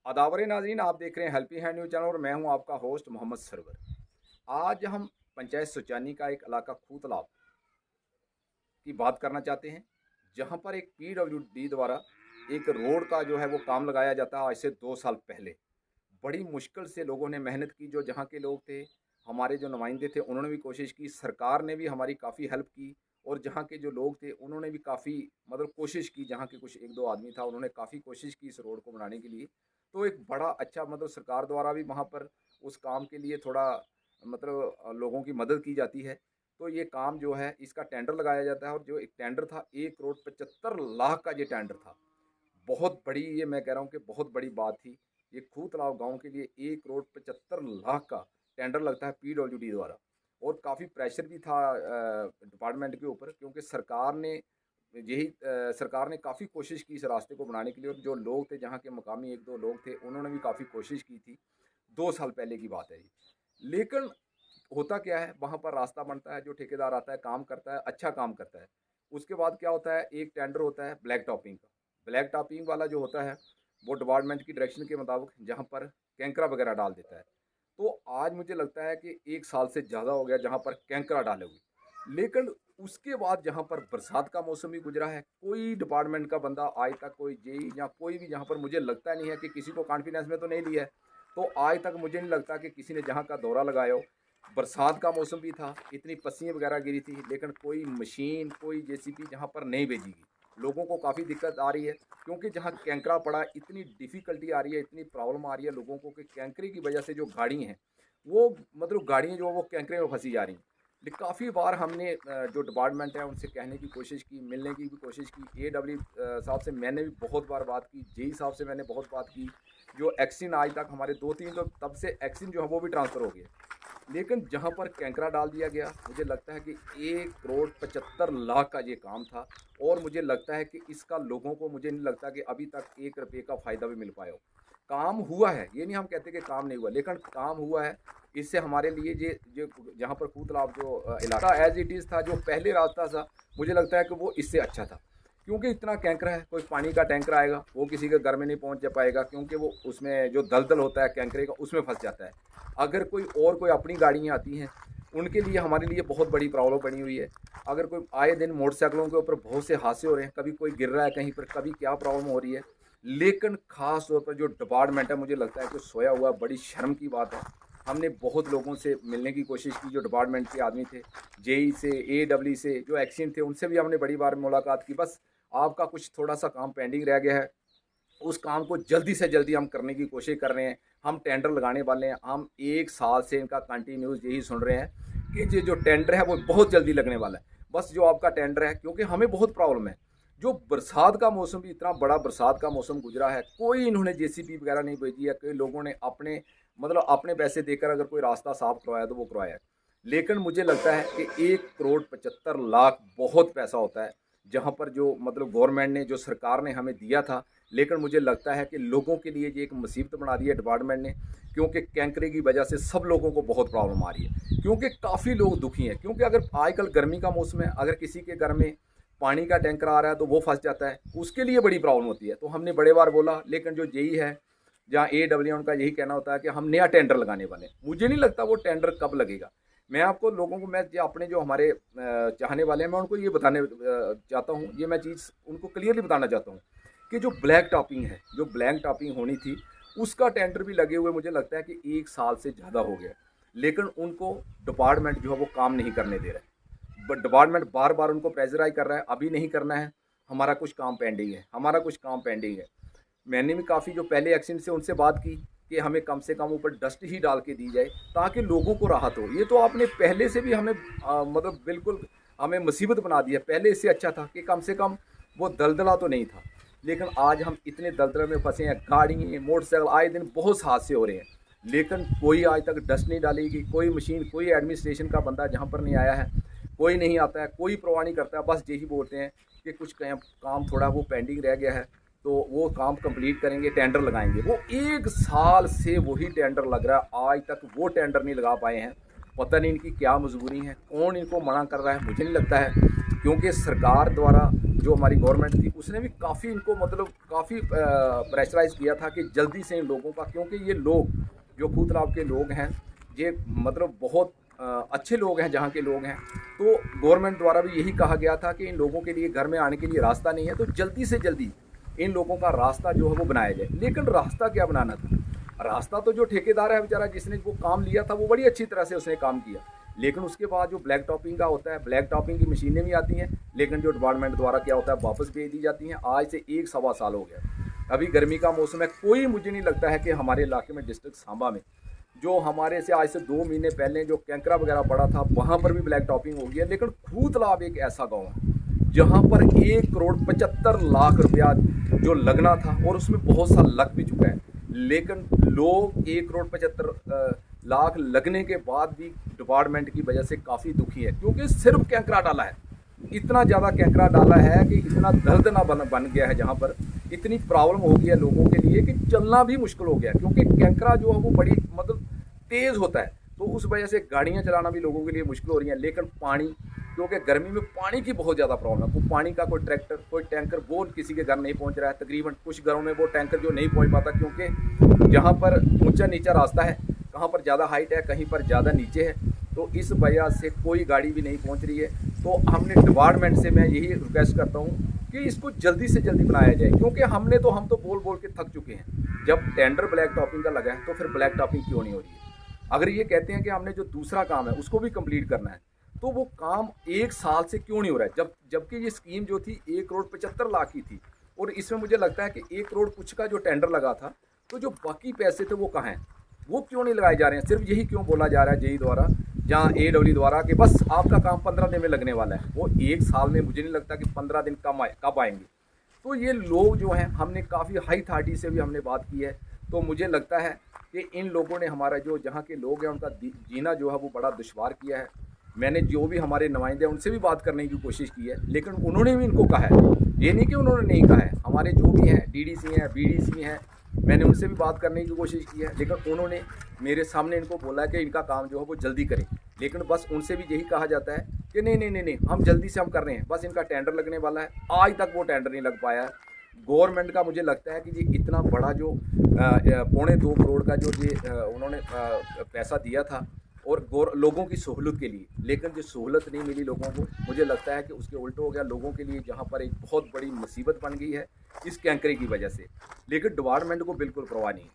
अदावर नाज़रीन, आप देख रहे हैं हेल्पी हैंड न्यूज़ चैनल और मैं हूं आपका होस्ट मोहम्मद सरवर। आज हम पंचायत सुचानी का एक इलाका खूह तालाब की बात करना चाहते हैं, जहां पर एक पीडब्ल्यूडी द्वारा एक रोड का जो है वो काम लगाया जाता है। आज से 2 साल पहले बड़ी मुश्किल से लोगों ने मेहनत की। जो जहाँ के लोग थे, हमारे जो नुमाइंदे थे, उन्होंने भी कोशिश की, सरकार ने भी हमारी काफ़ी हेल्प की और जहाँ के जो लोग थे उन्होंने भी काफ़ी मतलब कोशिश की। जहाँ के कुछ एक दो आदमी था, उन्होंने काफ़ी कोशिश की इस रोड को बनाने के लिए। तो एक बड़ा अच्छा मतलब सरकार द्वारा भी वहाँ पर उस काम के लिए थोड़ा मतलब लोगों की मदद की जाती है। तो ये काम जो है इसका टेंडर लगाया जाता है और जो एक टेंडर था 1,75,00,000 का ये टेंडर था। बहुत बड़ी, ये मैं कह रहा हूँ कि बहुत बड़ी बात थी। ये खूह तालाब गाँव के लिए 1,75,00,000 का टेंडर लगता है पीडब्ल्यूडी द्वारा। और काफ़ी प्रेशर भी था डिपार्टमेंट के ऊपर, क्योंकि सरकार ने काफ़ी कोशिश की इस रास्ते को बनाने के लिए। और जो लोग थे, जहाँ के मकामी एक दो लोग थे, उन्होंने भी काफ़ी कोशिश की थी। 2 साल पहले की बात है ये। लेकिन होता क्या है, वहाँ पर रास्ता बनता है, जो ठेकेदार आता है, काम करता है, अच्छा काम करता है। उसके बाद क्या होता है, एक टेंडर होता है ब्लैक टॉपिंग का। ब्लैक टॉपिंग वाला जो होता है, वो डिपार्टमेंट की डायरेक्शन के मुताबिक जहाँ पर कैंकरा वगैरह डाल देता है। तो आज मुझे लगता है कि 1 साल से ज़्यादा हो गया जहाँ पर कैंकरा डाले हुए। लेकिन उसके बाद जहाँ पर बरसात का मौसम भी गुजरा है, कोई डिपार्टमेंट का बंदा आज तक, कोई जेई या कोई भी, जहाँ पर मुझे लगता नहीं है कि किसी को कॉन्फिडेंस में तो नहीं लिया है। तो आज तक मुझे नहीं लगता कि किसी ने जहाँ का दौरा लगाया हो। बरसात का मौसम भी था, इतनी पस्सियाँ वगैरह गिरी थी, लेकिन कोई मशीन, कोई जेसीबी जहाँ पर नहीं भेजी गई। लोगों को काफ़ी दिक्कत आ रही है, क्योंकि जहाँ कैंकरा पड़ा, इतनी डिफ़िकल्टी आ रही है, इतनी प्रॉब्लम आ रही है लोगों को कि कैंकरे की वजह से जो गाड़ी हैं, वो मतलब गाड़ियाँ जो हैं वो कैंकरे में फंसी जा रही हैं। काफ़ी बार हमने जो डिपार्टमेंट है उनसे कहने की कोशिश की, मिलने की भी कोशिश की। एडब्ल्यू साहब से मैंने भी बहुत बार बात की, जेई साहब से मैंने बहुत बात की। जो एक्सिन आज तक हमारे 2-3, तो तब से एक्सिन जो है वो भी ट्रांसफ़र हो गया। लेकिन जहाँ पर कैंकरा डाल दिया गया, मुझे लगता है कि 1,75,00,000 का ये काम था। और मुझे लगता है कि इसका लोगों को, मुझे नहीं लगता कि अभी तक 1 रुपये का फ़ायदा भी मिल पाया हो। काम हुआ है, ये नहीं हम कहते कि काम नहीं हुआ, लेकिन काम हुआ है। इससे हमारे लिए ये जहाँ पर खूह तालाब जो इलाका एज़ इट इज़ था, जो पहले रास्ता था, मुझे लगता है कि वो इससे अच्छा था। क्योंकि इतना कैंकरा है, कोई पानी का टैंकर आएगा, वो किसी के घर में नहीं पहुँच जा पाएगा, क्योंकि वो उसमें जो दलदल होता है कैंकरे का, उसमें फँस जाता है। अगर कोई अपनी गाड़ियाँ आती हैं, उनके लिए, हमारे लिए बहुत बड़ी प्रॉब्लम बनी हुई है। अगर कोई आए दिन मोटरसाइकिलों के ऊपर बहुत से हादसे हो रहे हैं, कभी कोई गिर रहा है कहीं पर, कभी क्या प्रॉब्लम हो रही है। लेकिन ख़ास तौर पर जो डिपार्टमेंट है, मुझे लगता है कि सोया हुआ, बड़ी शर्म की बात है। हमने बहुत लोगों से मिलने की कोशिश की, जो डिपार्टमेंट के आदमी थे, जेई से, एडब्ल्यू से, जो एक्सिन थे, उनसे भी हमने बड़ी बार मुलाकात की। बस आपका कुछ थोड़ा-सा काम पेंडिंग रह गया है, उस काम को जल्दी से जल्दी हम करने की कोशिश कर रहे हैं। हम टेंडर लगाने वाले हैं। हम 1 साल से इनका कंटिन्यूस यही सुन रहे हैं कि ये जो टेंडर है वो बहुत जल्दी लगने वाला है। बस जो आपका टेंडर है, क्योंकि हमें बहुत प्रॉब्लम है। जो बरसात का मौसम भी, इतना बड़ा बरसात का मौसम गुजरा है, कोई इन्होंने जेसीबी वगैरह नहीं भेजी है। कई लोगों ने अपने मतलब अपने पैसे देकर अगर कोई रास्ता साफ करवाया तो वो करवाया है। लेकिन मुझे लगता है कि 1,75,00,000 बहुत पैसा होता है, जहाँ पर जो मतलब गवर्नमेंट ने, जो सरकार ने हमें दिया था। लेकिन मुझे लगता है कि लोगों के लिए ये एक मुसीबत बना दी है डिपार्टमेंट ने, क्योंकि कैंकरे की वजह से सब लोगों को बहुत प्रॉब्लम आ रही है। क्योंकि काफ़ी लोग दुखी हैं, क्योंकि अगर आजकल गर्मी का मौसम है, अगर किसी के घर में पानी का टैंकर आ रहा है तो वो फंस जाता है, उसके लिए बड़ी प्रॉब्लम होती है। तो हमने बड़े बार बोला, लेकिन जो जेई है, जहाँ एडब्ल्यू, उनका यही कहना होता है कि हम नया टेंडर लगाने वाले हैं। मुझे नहीं लगता वो टेंडर कब लगेगा। मैं आपको लोगों को, मैं अपने जो हमारे चाहने वाले हैं, मैं उनको ये बताने चाहता हूँ, ये मैं चीज़ उनको क्लियरली बताना चाहता हूँ कि जो ब्लैक टॉपिंग है, जो ब्लैक टॉपिंग होनी थी, उसका टेंडर भी लगे हुए मुझे लगता है कि 1 साल से ज़्यादा हो गया। लेकिन उनको डिपार्टमेंट जो है वो काम नहीं करने दे रहा है। बट डिपार्टमेंट बार बार उनको प्रेशराइज कर रहा है, अभी नहीं करना है, हमारा कुछ काम पेंडिंग है, हमारा कुछ काम पेंडिंग है। मैंने भी काफ़ी जो पहले एक्सीडेंट से उनसे बात की कि हमें कम से कम ऊपर डस्ट ही डाल के दी जाए, ताकि लोगों को राहत हो। ये तो आपने पहले से भी हमें मतलब बिल्कुल हमें मुसीबत बना दी है। पहले इससे अच्छा था कि कम से कम वो दलदला तो नहीं था। लेकिन आज हम इतने दलदल में फंसे हैं, गाड़ी, मोटरसाइकिल, आए दिन बहुत हादसे हो रहे हैं। लेकिन कोई आज तक डस्ट नहीं डालेगी, कोई मशीन, कोई एडमिनिस्ट्रेशन का बंदा जहाँ पर नहीं आया है, कोई नहीं आता है, कोई परवाह नहीं करता है। बस यही बोलते हैं कि कुछ काम थोड़ा वो पेंडिंग रह गया है, तो वो काम कंप्लीट करेंगे, टेंडर लगाएंगे। वो 1 साल से वही टेंडर लग रहा है, आज तक वो टेंडर नहीं लगा पाए हैं। पता नहीं इनकी क्या मजबूरी है, कौन इनको मना कर रहा है, मुझे नहीं लगता है। क्योंकि सरकार द्वारा जो हमारी गवर्नमेंट थी उसने भी काफ़ी इनको मतलब काफ़ी प्रेशराइज़ किया था कि जल्दी से इन लोगों का, क्योंकि ये लोग जो खूतलाब के लोग हैं ये मतलब बहुत अच्छे लोग हैं, जहाँ के लोग हैं, तो गवर्नमेंट द्वारा भी यही कहा गया था कि इन लोगों के लिए घर में आने के लिए रास्ता नहीं है, तो जल्दी से जल्दी इन लोगों का रास्ता जो है वो बनाया जाए। लेकिन रास्ता क्या बनाना था? रास्ता तो जो ठेकेदार है बेचारा, जिसने वो काम लिया था, वो बड़ी अच्छी तरह से उसने काम किया, लेकिन उसके बाद जो ब्लैक टॉपिंग का होता है, ब्लैक टॉपिंग की मशीनें भी आती हैं, लेकिन जो डिपार्टमेंट द्वारा क्या होता है वापस भेज दी जाती हैं। आज से 1 सवा साल हो गया, अभी गर्मी का मौसम है, कोई मुझे नहीं लगता है कि हमारे इलाके में डिस्ट्रिक्ट सांबा में जो हमारे से आज से 2 महीने पहले जो कैंकरा वगैरह पड़ा था वहाँ पर भी ब्लैक टॉपिंग हो गई है। लेकिन खूतलाब एक ऐसा गाँव है जहाँ पर 1 करोड़ 75 लाख रुपया जो लगना था और उसमें बहुत सा लग भी चुका है, लेकिन लोग 1 करोड़ 75 लाख लगने के बाद भी डिपार्टमेंट की वजह से काफ़ी दुखी है, क्योंकि सिर्फ कैंकरा डाला है, इतना ज़्यादा कैंकरा डाला है कि इतना दर्द ना बन गया है, जहाँ पर इतनी प्रॉब्लम हो गई है लोगों के लिए कि चलना भी मुश्किल हो गया, क्योंकि कैंकरा जो है वो बड़ी मतलब तेज़ होता है, तो उस वजह से गाड़ियाँ चलाना भी लोगों के लिए मुश्किल हो रही है। लेकिन पानी, क्योंकि गर्मी में पानी की बहुत ज़्यादा प्रॉब्लम है, वो पानी का कोई ट्रैक्टर कोई टैंकर वो किसी के घर नहीं पहुंच रहा है। तकरीबन कुछ घरों में वो टैंकर जो नहीं पहुंच पाता, क्योंकि जहाँ पर ऊंचा नीचा रास्ता है, कहाँ पर ज़्यादा हाइट है, कहीं पर ज़्यादा नीचे है, तो इस वजह से कोई गाड़ी भी नहीं पहुँच रही है। तो हमने डिपार्टमेंट से मैं यही रिक्वेस्ट करता हूँ कि इसको जल्दी से जल्दी बनाया जाए, क्योंकि हम तो बोल बोल के थक चुके हैं। जब टेंडर ब्लैक टॉपिंग का लगा है तो फिर ब्लैक टॉपिंग क्यों नहीं हो रही है? अगर ये कहते हैं कि हमने जो दूसरा काम है उसको भी कंप्लीट करना है, तो वो काम 1 साल से क्यों नहीं हो रहा है? जबकि ये स्कीम जो थी 1 करोड़ 75 लाख की थी, और इसमें मुझे लगता है कि 1 करोड़ कुछ का जो टेंडर लगा था, तो जो बाकी पैसे थे वो कहाँ हैं? वो क्यों नहीं लगाए जा रहे हैं? सिर्फ यही क्यों बोला जा रहा है जेई द्वारा, जहाँ AW द्वारा, कि बस आपका काम 15 दिन में लगने वाला है। वो 1 साल में मुझे नहीं लगता कि 15 दिन कब आएंगे। तो ये लोग जो हैं, हमने काफ़ी हाई अथॉरिटी से भी हमने बात की है, तो मुझे लगता है कि इन लोगों ने हमारा जो जहाँ के लोग हैं उनका जीना जो है वो बड़ा दुश्वार किया है। मैंने जो भी हमारे नुमाइंदे हैं उनसे भी बात करने की कोशिश की है, लेकिन उन्होंने भी इनको कहा है, ये नहीं कि उन्होंने नहीं कहा है, हमारे जो भी हैं DDC हैं BDC हैं, मैंने उनसे भी बात करने की कोशिश की है, लेकिन उन्होंने मेरे सामने इनको बोला है कि इनका काम जो है वो जल्दी करें। लेकिन बस उनसे भी यही कहा जाता है कि नहीं नहीं नहीं नहीं, हम जल्दी से हम कर रहे हैं, बस इनका टेंडर लगने वाला है। आज तक वो टेंडर नहीं लग पाया है। गवर्नमेंट का मुझे लगता है कि ये इतना बड़ा जो 1.25 करोड़ का जो ये उन्होंने पैसा दिया था और लोगों की सहूलत के लिए, लेकिन जो सहूलत नहीं मिली लोगों को, मुझे लगता है कि उसके उल्टा हो गया लोगों के लिए, जहाँ पर एक बहुत बड़ी मुसीबत बन गई है इस कैंकरे की वजह से। लेकिन डिपार्टमेंट को बिल्कुल परवाह नहीं है,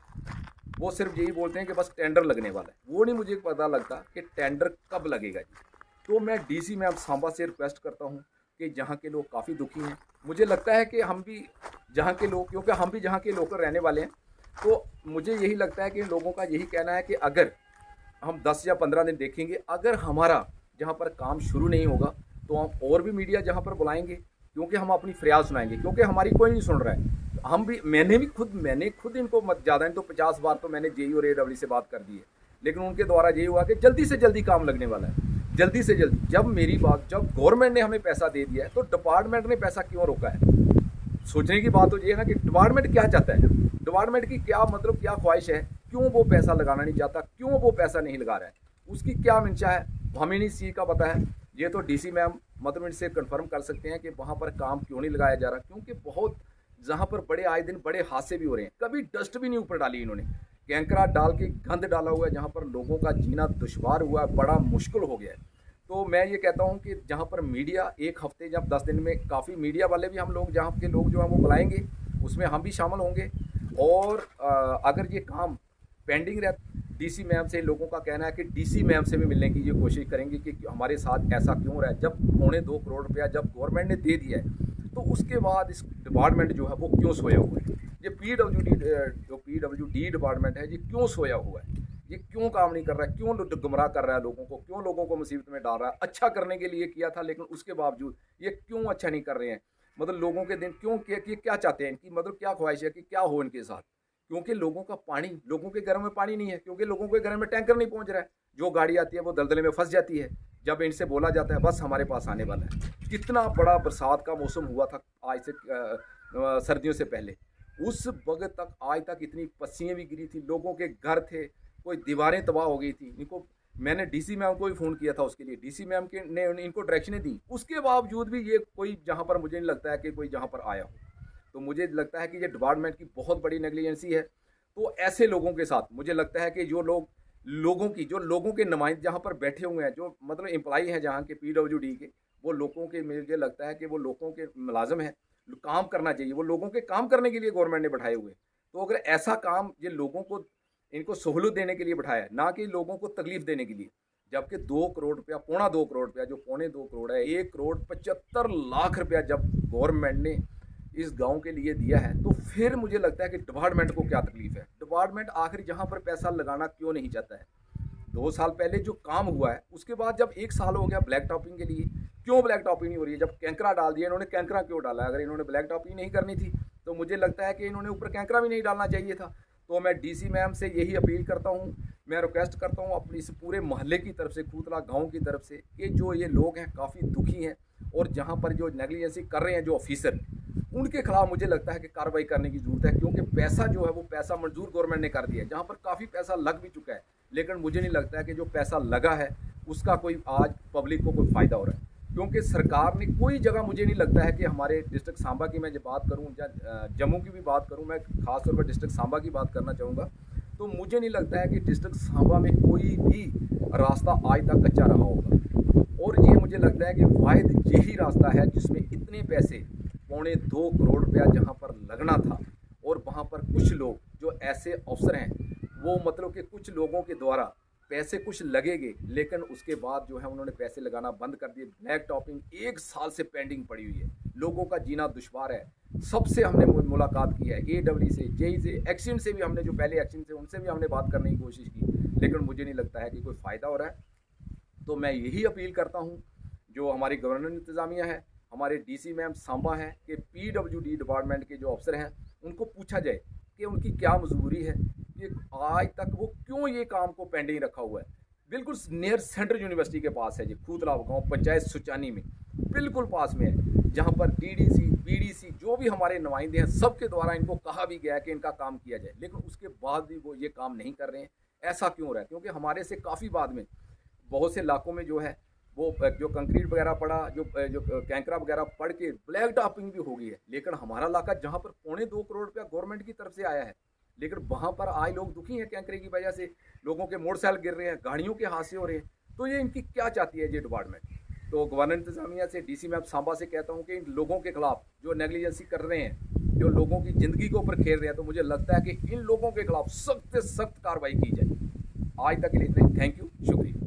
वो सिर्फ यही बोलते हैं कि बस टेंडर लगने वाला है। वो नहीं मुझे पता लगता कि टेंडर कब लगेगा जी। तो मैं DC मैम सांबा से रिक्वेस्ट करता हूँ कि जहाँ के लोग काफ़ी दुखी हैं, मुझे लगता है कि हम भी जहाँ के लोग, क्योंकि हम भी जहाँ के लोकल रहने वाले हैं, तो मुझे यही लगता है कि लोगों का यही कहना है कि अगर हम 10 या 15 दिन देखेंगे, अगर हमारा जहाँ पर काम शुरू नहीं होगा तो हम और भी मीडिया जहाँ पर बुलाएंगे, क्योंकि हम अपनी फरियाद सुनाएंगे, क्योंकि हमारी कोई नहीं सुन रहा है। हम भी, मैंने खुद इनको मत ज़्यादा नहीं तो 50 बार तो मैंने JE और AW से बात कर दी है, लेकिन उनके द्वारा यही हुआ कि जल्दी से जल्दी काम लगने वाला है, जल्दी से जल्दी। जब गवर्नमेंट ने हमें पैसा दे दिया है तो डिपार्टमेंट ने पैसा क्यों रोका है? सोचने की बात तो ये है ना कि डिपार्टमेंट क्या चाहता है, डिपार्टमेंट की क्या मतलब क्या ख्वाहिश है, क्यों वो पैसा लगाना नहीं चाहता, क्यों वो पैसा नहीं लगा रहा है, उसकी क्या मंशा है, हमें नहीं इस चीज़ का पता है। ये तो DC मैम मतलब इनसे कंफर्म कर सकते हैं कि वहाँ पर काम क्यों नहीं लगाया जा रहा, क्योंकि बहुत जहाँ पर बड़े आए दिन बड़े हादसे भी हो रहे हैं। कभी डस्ट भी नहीं ऊपर डाली इन्होंने, कैंकरा डाल के गंद डाला हुआ है, जहाँ पर लोगों का जीना दुश्वार हुआ है, बड़ा मुश्किल हो गया है। तो मैं ये कहता हूँ कि जहाँ पर मीडिया एक हफ्ते जब 10 दिन में, काफ़ी मीडिया वाले भी हम लोग जहाँ के लोग जो हैं वो बुलाएंगे, उसमें हम भी शामिल होंगे। और अगर ये काम पेंडिंग रहता, DC मैम से लोगों का कहना है कि DC मैम से भी मिलने की ये कोशिश करेंगे कि हमारे साथ ऐसा क्यों हो रहा है। जब 2.25 करोड़ रुपया जब गवर्नमेंट ने दे दिया है, तो उसके बाद इस डिपार्टमेंट जो है वो क्यों सोया हुआ है? ये PWD डिपार्टमेंट है, ये क्यों सोया हुआ है? ये क्यों काम नहीं कर रहा है? क्यों गुमराह कर रहा है लोगों को? क्यों लोगों को मुसीबत में डाल रहा है? अच्छा करने के लिए किया था, लेकिन उसके बावजूद ये क्यों अच्छा नहीं कर रहे हैं? मतलब लोगों के दिन क्यों, क्या चाहते हैं, इनकी मतलब क्या ख्वाहिश है कि क्या हो इनके साथ? क्योंकि लोगों का पानी, लोगों के घरों में पानी नहीं है, क्योंकि लोगों के घरों में टैंकर नहीं पहुंच रहा है। जो गाड़ी आती है वो दलदले में फंस जाती है, जब इनसे बोला जाता है बस हमारे पास आने वाला है। कितना बड़ा बरसात का मौसम हुआ था आज से सर्दियों से पहले, उस वक्त तक आज तक इतनी पस्सियाँ भी गिरी थी, लोगों के घर थे, कोई दीवारें तबाह हो गई थी। इनको मैंने डीसी मैम को भी फ़ोन किया था उसके लिए, डीसी मैम के ने इनको डायरेक्शनें दी, उसके बावजूद भी ये कोई जहाँ पर मुझे नहीं लगता है कि कोई जहाँ पर आया हो। तो मुझे लगता है कि ये डिपार्टमेंट की बहुत बड़ी नेग्लिजेंसी है। तो ऐसे लोगों के साथ मुझे लगता है कि जो लोगों के नुमाइंदे जहाँ पर बैठे हुए हैं, जो मतलब एम्प्लॉई हैं जहाँ के पीडब्ल्यूडी के, वो लोगों के, मुझे लगता है कि वो लोगों के मुलाजिम हैं, काम करना चाहिए, वो लोगों के काम करने के लिए गवर्नमेंट ने बैठाए हुए हैं। तो अगर ऐसा काम ये लोगों को, इनको सहूलत देने के लिए बैठाया है, ना कि लोगों को तकलीफ देने के लिए, जबकि 2 करोड़ रुपया, पौना 2 करोड़ रुपया, जो पौने 2 करोड़ है, 1 करोड़ 75 लाख रुपया जब गवर्नमेंट ने इस गांव के लिए दिया है, तो फिर मुझे लगता है कि डिपार्टमेंट को क्या तकलीफ है। डिपार्टमेंट आखिर जहां पर पैसा लगाना क्यों नहीं चाहता है। 2 साल पहले जो काम हुआ है, उसके बाद जब 1 साल हो गया ब्लैक टॉपिंग के लिए, क्यों ब्लैक टॉपिंग नहीं हो रही है। जब कैंकरा डाल दिया इन्होंने, कैंकरा क्यों डाला। अगर इन्होंने ब्लैक टॉपिंग नहीं करनी थी तो मुझे लगता है कि इन्होंने ऊपर कैंकरा भी नहीं डालना चाहिए था। तो मैं डीसी मैम से यही अपील करता हूँ, मैं रिक्वेस्ट करता हूँ अपनी इस पूरे मोहल्ले की तरफ से, खूतला गांव की तरफ से, कि जो ये लोग हैं काफ़ी दुखी हैं, और जहाँ पर जो नेग्लिजेंसी कर रहे हैं जो ऑफिसर, उनके खिलाफ मुझे लगता है कि कार्रवाई करने की ज़रूरत है। क्योंकि पैसा जो है वो पैसा मंजूर गवर्नमेंट ने कर दिया है, जहाँ पर काफ़ी पैसा लग भी चुका है, लेकिन मुझे नहीं लगता है कि जो पैसा लगा है उसका कोई आज पब्लिक को कोई फ़ायदा हो रहा है। क्योंकि सरकार ने कोई जगह, मुझे नहीं लगता है कि हमारे डिस्ट्रिक्ट सांबा की मैं जब बात करूं या जम्मू की भी बात करूं, मैं खास तौर पर डिस्ट्रिक्ट सांबा की बात करना चाहूँगा, तो मुझे नहीं लगता है कि डिस्ट्रिक्ट सांबा में कोई भी रास्ता आज तक कच्चा रहा होगा। और ये मुझे लगता है कि वाहिद यही रास्ता है जिसमें इतने पैसे, पौने 2 करोड़ रुपया जहाँ पर लगना था, और वहाँ पर कुछ लोग जो ऐसे अफसर हैं, वो मतलब कि कुछ लोगों के द्वारा पैसे कुछ लगेंगे, लेकिन उसके बाद जो है उन्होंने पैसे लगाना बंद कर दिए। ब्लैक टॉपिंग 1 साल से पेंडिंग पड़ी हुई है, लोगों का जीना दुश्वार है। सबसे हमने मुलाकात की है, AWD से, जेई से, एक्सीडेंट से भी हमने, जो पहले एक्सीडेंट से, उनसे भी हमने बात करने की कोशिश की, लेकिन मुझे नहीं लगता है कि कोई फ़ायदा हो रहा है। तो मैं यही अपील करता हूँ, जो हमारी गवर्नर इंतज़ामिया है, हमारे डीसी मैम सांबा हैं, कि पीडब्ल्यूडी डिपार्टमेंट के जो अफसर हैं उनको पूछा जाए कि उनकी क्या मजबूरी है कि आज तक वो क्यों ये काम को पेंडिंग रखा हुआ है। बिल्कुल नियर सेंट्रल यूनिवर्सिटी के पास है जी, खूतला गाँव पंचायत सुचानी में, बिल्कुल पास में है, जहाँ पर डीडीसी, बीडीसी, जो भी हमारे नुमाइंदे हैं, सबके द्वारा इनको कहा भी गया है कि इनका काम किया जाए, लेकिन उसके बाद भी वो ये काम नहीं कर रहे हैं। ऐसा क्यों हो रहा है? क्योंकि हमारे से काफ़ी बाद में बहुत से इलाकों में जो है वो जो कंक्रीट वगैरह पड़ा, जो कैंकरा वगैरह पड़ के ब्लैक टॉपिंग भी हो गई है, लेकिन हमारा इलाका जहाँ पर पौने 2 करोड़ रुपया गवर्नमेंट की तरफ से आया है, लेकिन वहाँ पर आए लोग दुखी हैं कैंकरे की वजह से, लोगों के मोटरसाइकिल गिर रहे हैं, गाड़ियों के हादसे हो रहे हैं। तो ये इनकी क्या चाहती है ये डिपार्टमेंट? तो गवर्नर इंतजामिया से, डीसी मैं सांबा से कहता हूँ कि इन लोगों के खिलाफ जो नेग्लिजेंसी कर रहे हैं, जो लोगों की ज़िंदगी के ऊपर खेल रहे हैं, तो मुझे लगता है कि इन लोगों के खिलाफ सख्त से सख्त कार्रवाई की जाए। आज तक के लिए इतना ही। थैंक यू, शुक्रिया।